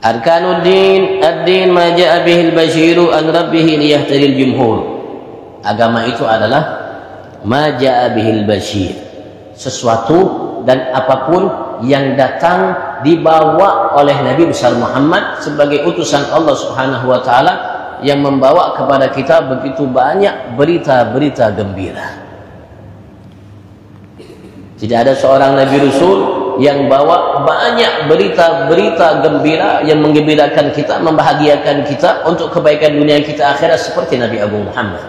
Arkanuddin, ad-din ma ja'a bihil basyiru an rabbih liyahtadil jumhur. Agama itu adalah ma ja'a bihil basyir, sesuatu dan apapun yang datang dibawa oleh Nabi besar Muhammad sebagai utusan Allah Subhanahu wa taala yang membawa kepada kita begitu banyak berita-berita gembira. Tidak ada seorang Nabi Rasul yang bawa banyak berita-berita gembira yang menggembirakan kita, membahagiakan kita untuk kebaikan dunia kita akhirat seperti Nabi Agung Muhammad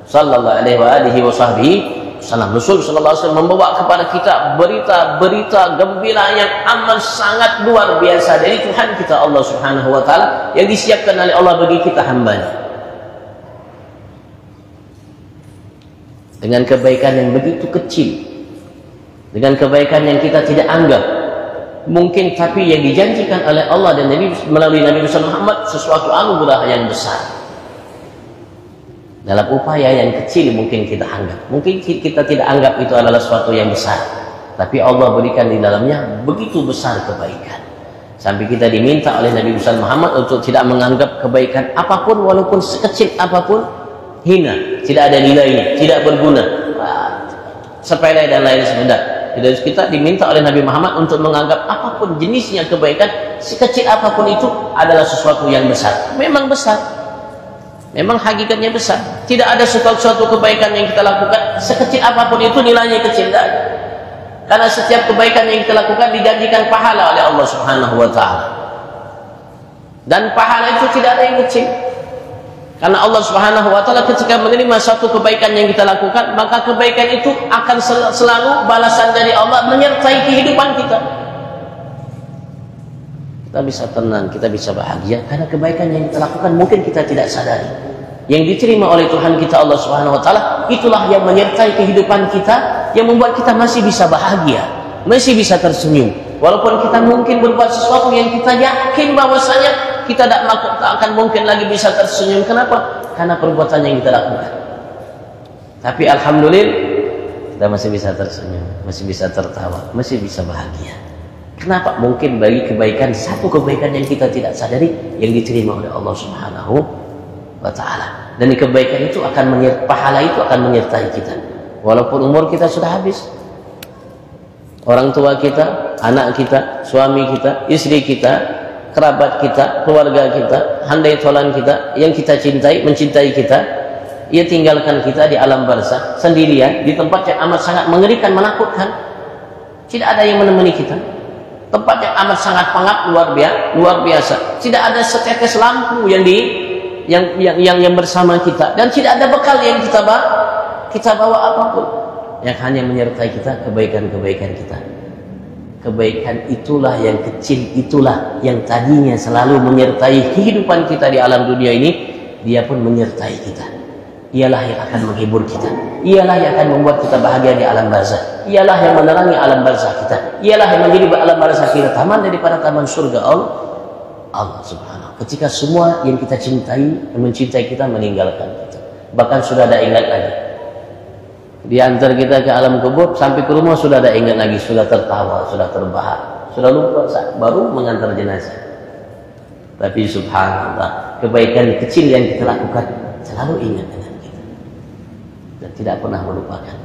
sallallahu alaihi wasallam. Rasul sallallahu alaihi wasallam membawa kepada kita berita-berita gembira yang amat sangat luar biasa dari Tuhan kita Allah Subhanahu wa taala yang disiapkan oleh Allah bagi kita hambanya. Dengan kebaikan yang begitu kecil, dengan kebaikan yang kita tidak anggap mungkin, tapi yang dijanjikan oleh Allah dan Nabi melalui Nabi Muhammad sesuatu anugerah yang besar. Dalam upaya yang kecil mungkin kita anggap, mungkin kita tidak anggap itu adalah sesuatu yang besar, tapi Allah berikan di dalamnya begitu besar kebaikan. Sampai kita diminta oleh Nabi Muhammad untuk tidak menganggap kebaikan apapun walaupun sekecil apapun hina, tidak ada nilainya, tidak berguna, sepele dan lain sebagainya. Jadi kita diminta oleh Nabi Muhammad untuk menganggap apapun jenisnya kebaikan, sekecil apapun itu adalah sesuatu yang besar. Memang besar, memang hakikatnya besar. Tidak ada suatu kebaikan yang kita lakukan sekecil apapun itu nilainya kecil, tidak ada. Karena setiap kebaikan yang kita lakukan dijanjikan pahala oleh Allah Subhanahu wa taala. Dan pahala itu tidak ada yang kecil. Karena Allah Subhanahu wa taala ketika menerima satu kebaikan yang kita lakukan, maka kebaikan itu akan selalu balasan dari Allah menyertai kehidupan kita. Kita bisa tenang, kita bisa bahagia karena kebaikan yang kita lakukan mungkin kita tidak sadari. Yang diterima oleh Tuhan kita Allah Subhanahu wa taala, itulah yang menyertai kehidupan kita, yang membuat kita masih bisa bahagia, masih bisa tersenyum. Walaupun kita mungkin berbuat sesuatu yang kita yakin bahwasanya kita tak akan mungkin lagi bisa tersenyum. Kenapa? Karena perbuatan yang kita lakukan. Tapi alhamdulillah kita masih bisa tersenyum, masih bisa tertawa, masih bisa bahagia. Kenapa? Mungkin bagi kebaikan, satu kebaikan yang kita tidak sadari yang diterima oleh Allah Subhanahu wa taala. Dan kebaikan itu akan pahala itu akan menyertai kita. Walaupun umur kita sudah habis. Orang tua kita, anak kita, suami kita, istri kita, kerabat kita, keluarga kita, handai tolan kita, yang kita cintai, mencintai kita, ia tinggalkan kita di alam barzakh sendirian di tempat yang amat sangat mengerikan, menakutkan. Tidak ada yang menemani kita. Tempat yang amat sangat pengap, luar biasa. Tidak ada setetes lampu yang bersama kita, dan tidak ada bekal yang kita bawa apapun. Yang hanya menyertai kita kebaikan-kebaikan kita. Kebaikan itulah yang kecil, itulah yang tadinya selalu menyertai kehidupan kita di alam dunia ini, dia pun menyertai kita. Ialah yang akan menghibur kita, ialah yang akan membuat kita bahagia di alam barzakh, ialah yang menerangi alam barzakh kita, ialah yang menjadi alam barzakh kita taman daripada taman surga Allah Subhanahu. Ketika semua yang kita cintai, yang mencintai kita meninggalkan kita, bahkan sudah ada ingat lagi, diantar kita ke alam kubur, sampai ke rumah sudah ada ingat lagi, sudah tertawa, sudah terbahak, sudah lupa baru mengantar jenazah. Tapi subhanallah, kebaikan kecil yang kita lakukan selalu ingat dengan kita dan tidak pernah melupakan.